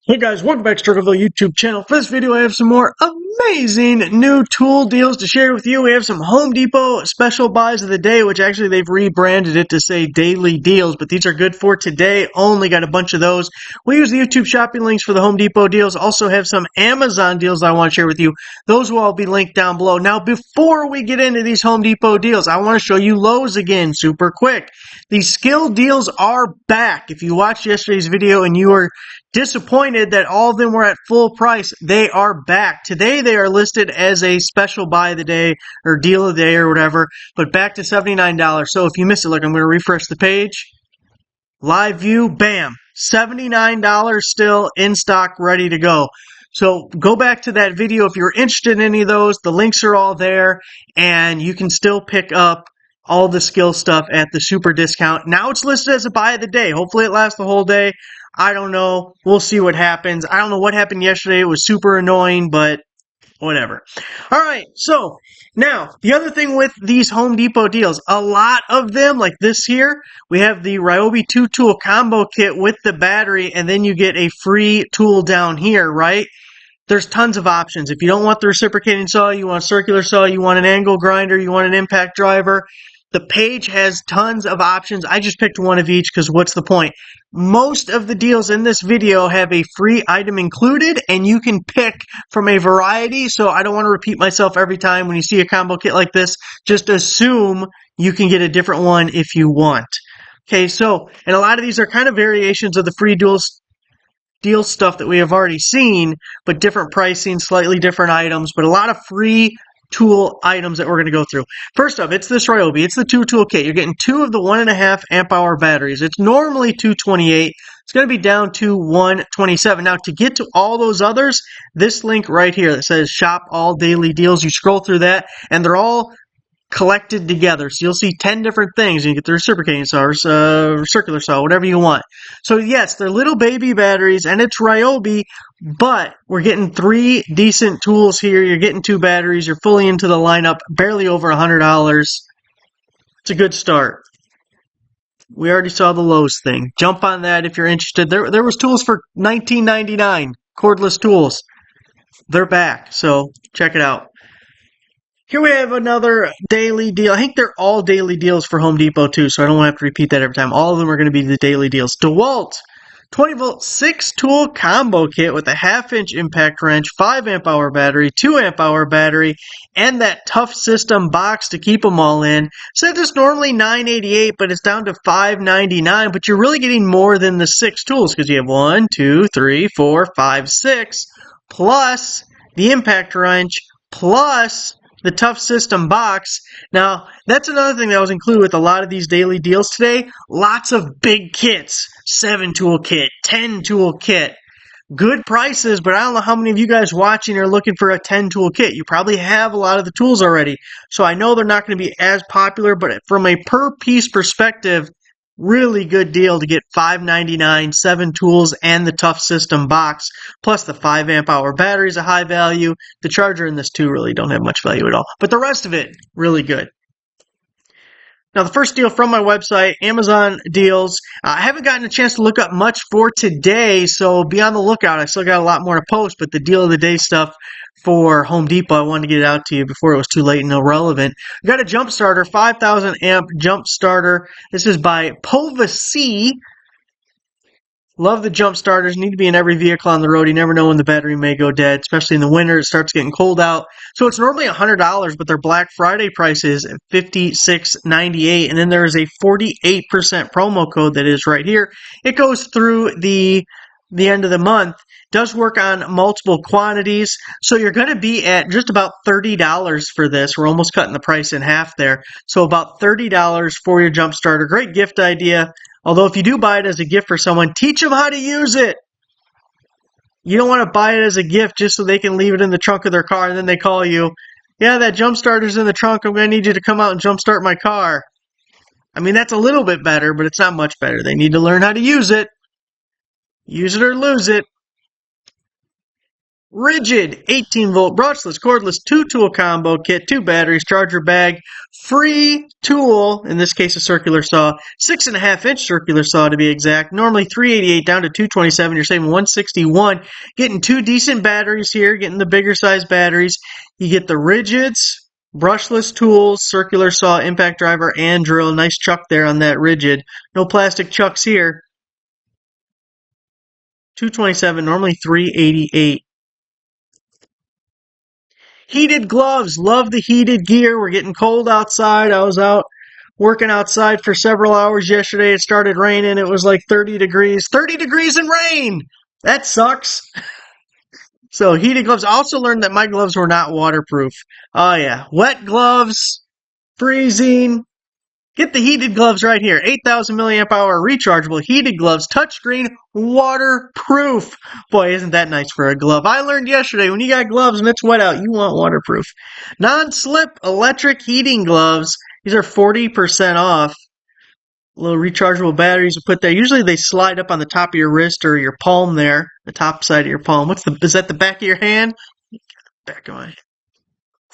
Hey guys, welcome back to TheStruggleville YouTube channel. For this video, I have some more amazing new tool deals to share with you. We have some Home Depot special buys of the day, which actually they've rebranded it to say daily deals, but these are good for today only. Got a bunch of those. We use the YouTube shopping links for the Home Depot deals. Also have some Amazon deals I want to share with you. Those will all be linked down below. Now, before we get into these Home Depot deals, I want to show you Lowe's again, super quick. These skill deals are back. If you watched yesterday's video and you were disappointed that all of them were at full price, they are back. Today they are listed as a special buy of the day or deal of the day or whatever, but back to $79. So if you missed it, look, I'm going to refresh the page. Live view, bam, $79 still in stock, ready to go. So go back to that video if you're interested in any of those. The links are all there, and you can still pick up all the skill stuff at the super discount. Now it's listed as a buy of the day. Hopefully it lasts the whole day. I don't know. We'll see what happens. I don't know what happened yesterday. It was super annoying, but whatever. All right, so now the other thing with these Home Depot deals, a lot of them, like this here, we have the Ryobi 2-tool combo kit with the battery, and then you get a free tool down here, right? There's tons of options. If you don't want the reciprocating saw, you want a circular saw, you want an angle grinder, you want an impact driver, the page has tons of options. I just picked one of each because what's the point? Most of the deals in this video have a free item included, and you can pick from a variety, so I don't want to repeat myself every time. When you see a combo kit like this, just assume you can get a different one if you want. Okay, so, and a lot of these are kind of variations of the free deal stuff that we have already seen, but different pricing, slightly different items, but a lot of free tool items that we're going to go through. First up, it's this Ryobi. It's the 2-tool kit. You're getting 2 of the 1.5 amp hour batteries. It's normally 228. It's going to be down to 127. Now, to get to all those others, this link right here that says Shop All Daily Deals, you scroll through that, and they're all collected together. So you'll see 10 different things. You get the reciprocating saw, circular saw, whatever you want. So yes, they're little baby batteries, and it's Ryobi, but we're getting 3 decent tools here. You're getting 2 batteries. You're fully into the lineup, barely over $100. It's a good start. We already saw the Lowe's thing. Jump on that if you're interested. There was tools for $19.99, cordless tools. They're back, so check it out. Here we have another daily deal. I think they're all daily deals for Home Depot too, so I don't have to repeat that every time. All of them are going to be the daily deals. DeWALT 20-volt 6-tool combo kit with a 1/2-inch impact wrench, 5 amp hour battery, 2 amp hour battery, and that tough system box to keep them all in. So it's normally $9.88, but it's down to $5.99. But you're really getting more than the 6 tools because you have 1, 2, 3, 4, 5, 6, plus the impact wrench, plus the tough system box. Now, that's another thing that was included with a lot of these daily deals today. Lots of big kits. 7-tool kit, 10-tool kit. Good prices, but I don't know how many of you guys watching are looking for a 10-tool kit. You probably have a lot of the tools already. So I know they're not going to be as popular, but from a per-piece perspective, really good deal to get $5.99, 7 tools, and the tough system box, plus the 5 amp hour battery is a high value. The charger and this too really don't have much value at all, but the rest of it, really good. Now, the first deal from my website, Amazon deals. I haven't gotten a chance to look up much for today, so be on the lookout. I still got a lot more to post, but the deal of the day stuff for Home Depot, I wanted to get it out to you before it was too late and irrelevant. I got a jump starter, 5,000 amp jump starter. This is by Povc. Love the jump starters. Need to be in every vehicle on the road. You never know when the battery may go dead, especially in the winter. It starts getting cold out. So it's normally $100, but their Black Friday price is $56.98. And then there is a 48% promo code that is right here. It goes through the end of the month. Does work on multiple quantities. So you're going to be at just about $30 for this. We're almost cutting the price in half there. So about $30 for your jump starter. Great gift idea. Although if you do buy it as a gift for someone, teach them how to use it. You don't want to buy it as a gift just so they can leave it in the trunk of their car and then they call you, yeah, that jump starter's in the trunk. I'm going to need you to come out and jump start my car. I mean, that's a little bit better, but it's not much better. They need to learn how to use it. Use it or lose it. Ridgid 18-volt brushless cordless 2-tool combo kit, 2 batteries, charger bag, free tool, in this case a circular saw, 6.5-inch circular saw to be exact. Normally $388 down to $227. You're saving $161. Getting two decent batteries here, getting the bigger size batteries. You get the Ridgids, brushless tools, circular saw, impact driver, and drill. Nice chuck there on that Ridgid. No plastic chucks here. $227, normally $388. Heated gloves. Love the heated gear. We're getting cold outside. I was out working outside for several hours yesterday. It started raining. It was like 30 degrees. 30 degrees and rain! That sucks. So heated gloves. I also learned that my gloves were not waterproof. Oh yeah. Wet gloves. Freezing. Get the heated gloves right here. 8,000 milliamp hour rechargeable heated gloves, touchscreen, waterproof. Boy, isn't that nice for a glove. I learned yesterday, when you got gloves and it's wet out, you want waterproof. Non-slip electric heating gloves. These are 40% off. Little rechargeable batteries to put there. Usually they slide up on the top of your wrist or your palm there, the top side of your palm. Is that the back of your hand? Back of my hand.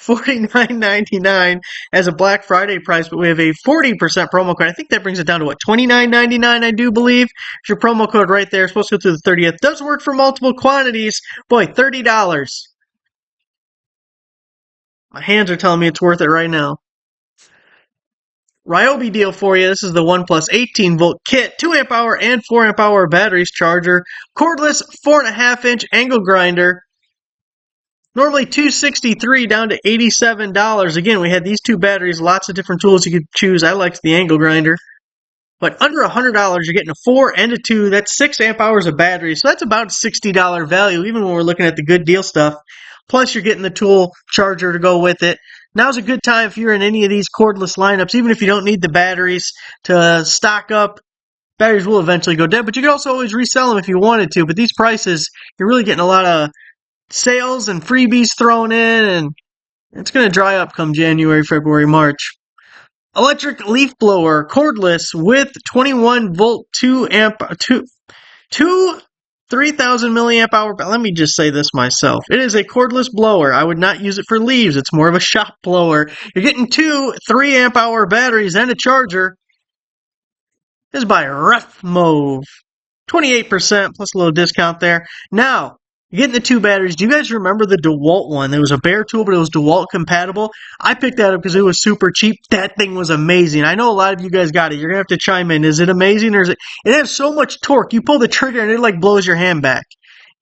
$49.99 as a Black Friday price, but we have a 40% promo code. I think that brings it down to what, $29.99, I do believe. It's your promo code right there. It's supposed to go through the 30th. Does work for multiple quantities. Boy, $30. My hands are telling me it's worth it right now. Ryobi deal for you. This is the 1 plus 18 volt kit, 2 amp hour and 4 amp hour batteries, charger, cordless 4.5-inch angle grinder. Normally $263 down to $87. Again, we had these two batteries, lots of different tools you could choose. I liked the angle grinder. But under $100, you're getting a 4 and a 2. That's 6 amp hours of battery. So that's about $60 value, even when we're looking at the good deal stuff. Plus, you're getting the tool charger to go with it. Now's a good time if you're in any of these cordless lineups, even if you don't need the batteries to stock up. Batteries will eventually go dead, but you can also always resell them if you wanted to. But these prices, you're really getting a lot of sales and freebies thrown in, and it's going to dry up come January, February, March. Electric leaf blower, cordless with 21 volt, 3,000 milliamp hour. Let me just say this myself. It is a cordless blower. I would not use it for leaves. It's more of a shop blower. You're getting two 3 amp hour batteries and a charger. This is by Refmove. 28% plus a little discount there. Now, you're getting the two batteries. Do you guys remember the DeWALT one? There was a bare tool, but it was DeWALT compatible. I picked that up because it was super cheap. That thing was amazing. I know a lot of you guys got it. You're going to have to chime in. Is it amazing or is it? It has so much torque. You pull the trigger and it like blows your hand back.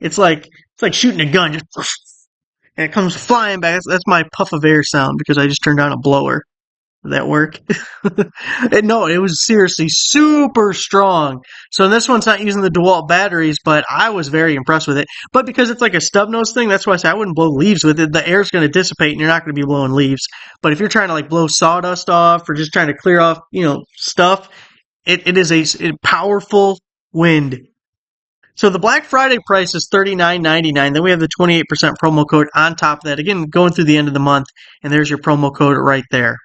It's like shooting a gun. Just, and it comes flying back. That's my puff of air sound because I just turned on a blower. Did that work? No, it was seriously super strong. So this one's not using the DeWALT batteries, but I was very impressed with it. But because it's like a stub nose thing, that's why I say I wouldn't blow leaves with it. The air's going to dissipate and you're not going to be blowing leaves. But if you're trying to like blow sawdust off or just trying to clear off, stuff, it is a powerful wind. So the Black Friday price is $39.99. Then we have the 28% promo code on top of that. Again, going through the end of the month, and there's your promo code right there.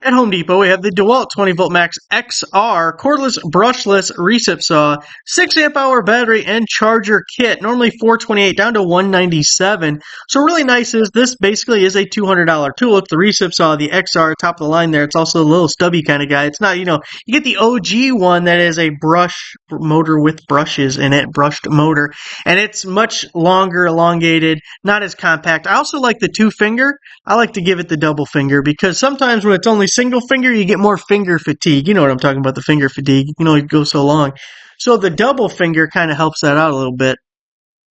At Home Depot, we have the DeWALT 20V Max XR cordless brushless recip saw, 6 amp hour battery and charger kit. Normally $428 down to $197. So really nice is this basically is a $200 tool. It's the recip saw, the XR, top of the line there. It's also a little stubby kind of guy. It's not, you get the OG one that is a brush motor with brushes in it, brushed motor, and it's much longer, elongated, not as compact. I also like the 2-finger. I like to give it the double finger because sometimes when it's only single finger, you get more finger fatigue. You know what I'm talking about, the finger fatigue. It goes so long. So the double finger kind of helps that out a little bit.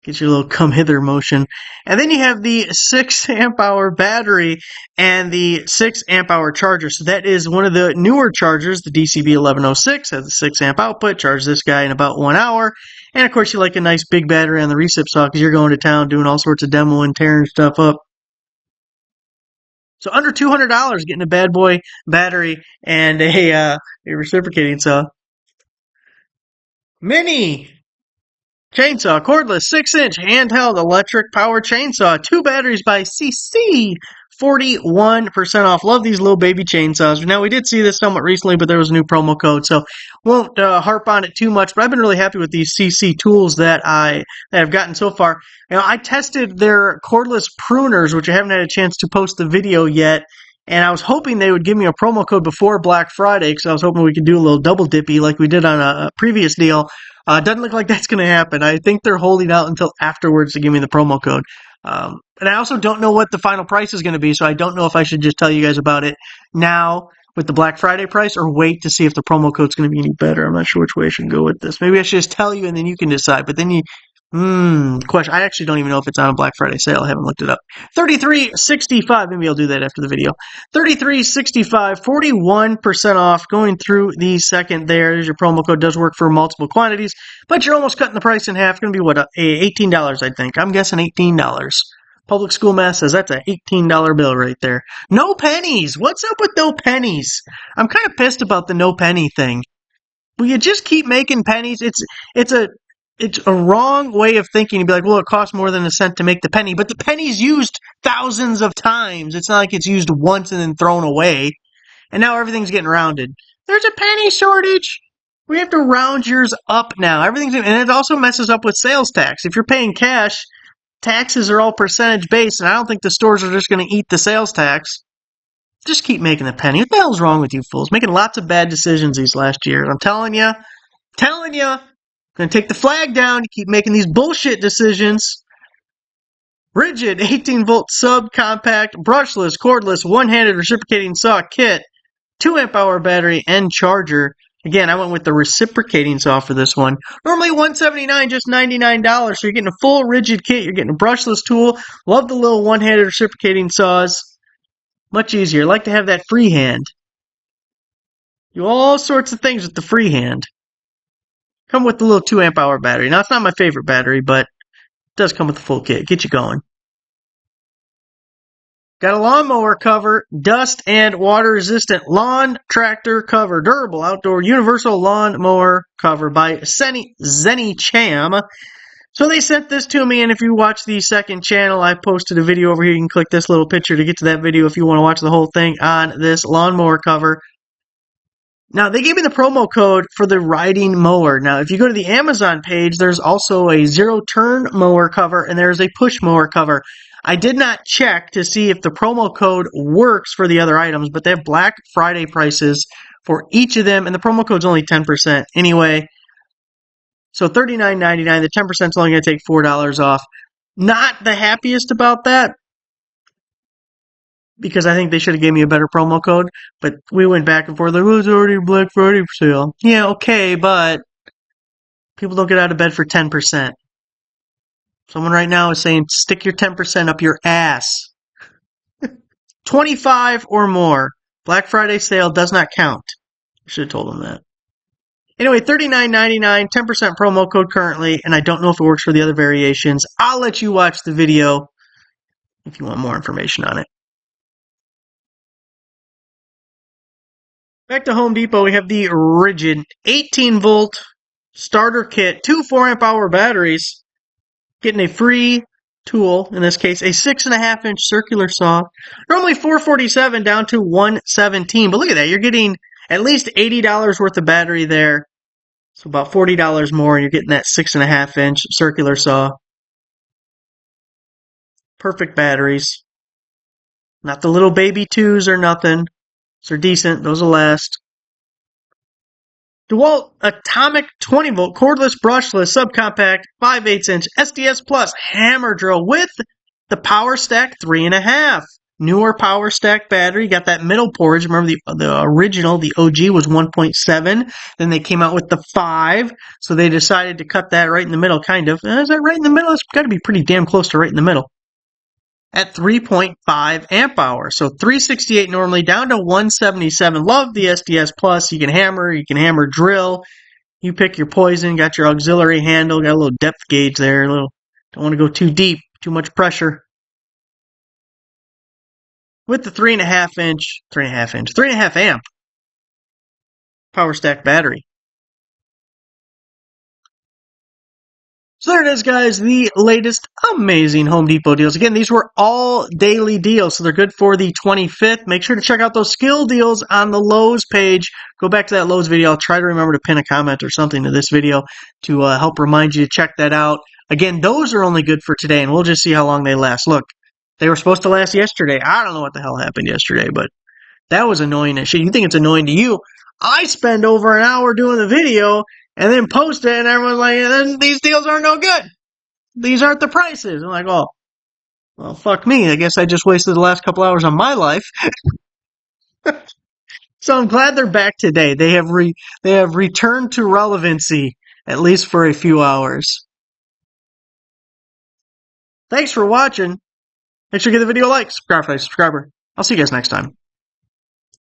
Gets your little come hither motion. And then you have the 6 amp hour battery and the 6 amp hour charger. So that is one of the newer chargers. The DCB 1106 has a 6 amp output. Charge this guy in about 1 hour. And of course, you like a nice big battery on the recip saw because you're going to town doing all sorts of demoing, tearing stuff up. So under $200, getting a bad boy battery and a reciprocating saw. Mini chainsaw, cordless, 6-inch handheld electric power chainsaw. 2 batteries by CC. 41% off. Love these little baby chainsaws. Now, we did see this somewhat recently, but there was a new promo code, so won't harp on it too much. But I've been really happy with these CC tools that I've gotten so far. You know, I tested their cordless pruners, which I haven't had a chance to post the video yet. And I was hoping they would give me a promo code before Black Friday, because I was hoping we could do a little double dippy like we did on a previous deal. Doesn't look like that's going to happen. I think they're holding out until afterwards to give me the promo code. And I also don't know what the final price is going to be, so I don't know if I should just tell you guys about it now with the Black Friday price or wait to see if the promo code's going to be any better. I'm not sure which way I should go with this. Maybe I should just tell you and then you can decide. But then question. I actually don't even know if it's on a Black Friday sale. I haven't looked it up. $33.65. Maybe I'll do that after the video. $33.65, 41% off. Going through the second there. There's your promo code. Does work for multiple quantities, but you're almost cutting the price in half. Going to be what, $18, I think. I'm guessing $18. Public School Math says that's an $18 bill right there. No pennies. What's up with no pennies? I'm kind of pissed about the no penny thing. Will you just keep making pennies? It's a wrong way of thinking. You'd be like, well, it costs more than a cent to make the penny, but the penny's used thousands of times. It's not like it's used once and then thrown away. And now everything's getting rounded. There's a penny shortage. We have to round yours up now. And it also messes up with sales tax. If you're paying cash, taxes are all percentage based, and I don't think the stores are just going to eat the sales tax. Just keep making the penny. What the hell's wrong with you fools? Making lots of bad decisions these last years. I'm telling you. Gonna take the flag down. You keep making these bullshit decisions. Ridgid 18-volt subcompact, brushless, cordless, one-handed reciprocating saw kit, 2 amp hour battery, and charger. Again, I went with the reciprocating saw for this one. Normally $179, just $99. So you're getting a full Ridgid kit. You're getting a brushless tool. Love the little one-handed reciprocating saws. Much easier. Like to have that free hand. Do all sorts of things with the free hand. Come with the little 2 amp hour battery. Now, it's not my favorite battery, but it does come with the full kit. Get you going. Got a lawnmower cover, dust and water resistant lawn tractor cover, durable outdoor universal lawnmower cover by Zenny Cham. So they sent this to me, and if you watch the second channel, I posted a video over here. You can click this little picture to get to that video if you want to watch the whole thing on this lawnmower cover. Now, they gave me the promo code for the riding mower. Now, if you go to the Amazon page, there's also a zero-turn mower cover, and there's a push mower cover. I did not check to see if the promo code works for the other items, but they have Black Friday prices for each of them, and the promo code's only 10% anyway. So $39.99, the 10% is only going to take $4 off. Not the happiest about that, because I think they should have gave me a better promo code, but we went back and forth, like, well, it's already a Black Friday sale. Yeah, okay, but people don't get out of bed for 10%. Someone right now is saying, stick your 10% up your ass. 25 or more. Black Friday sale does not count. I should have told them that. Anyway, $39.99, 10% promo code currently, and I don't know if it works for the other variations. I'll let you watch the video if you want more information on it. Back to Home Depot, we have the Ridgid 18-volt starter kit, 2 4 amp hour batteries, getting a free tool, in this case, a 6.5-inch circular saw. Normally $447 down to $117, but look at that, you're getting at least $80 worth of battery there. So about $40 more, and you're getting that 6.5-inch circular saw. Perfect batteries. Not the little baby 2s or nothing. They're decent. Those will last. DeWALT Atomic 20-volt cordless brushless subcompact 5/8-inch SDS Plus hammer drill with the Power Stack 3.5. Newer Power Stack battery. Got that middle portage. Remember the original, the OG was 1.7. Then they came out with the 5. So they decided to cut that right in the middle, kind of. Is that right in the middle? It's got to be pretty damn close to right in the middle. At 3.5 amp hours. So 368 normally down to 177. Love the SDS Plus. You can hammer drill. You pick your poison. Got your auxiliary handle. Got a little depth gauge there. Don't want to go too deep. Too much pressure. With the 3.5 amp Power Stack battery. So there it is, guys, the latest amazing Home Depot deals. Again, these were all daily deals, so they're good for the 25th. Make sure to check out those skill deals on the Lowe's page. Go back to that Lowe's video. I'll try to remember to pin a comment or something to this video to help remind you to check that out. Again, those are only good for today, and we'll just see how long they last. Look, they were supposed to last yesterday. I don't know what the hell happened yesterday, but that was annoying as shit. You think it's annoying to you. I spend over an hour doing the video and then post it, and everyone's like, these deals aren't no good. These aren't the prices. I'm like, oh, well, fuck me. I guess I just wasted the last couple hours of my life. So I'm glad they're back today. They have returned to relevancy, at least for a few hours. Thanks for watching. Make sure to give the video a like, subscribe for a subscriber. I'll see you guys next time.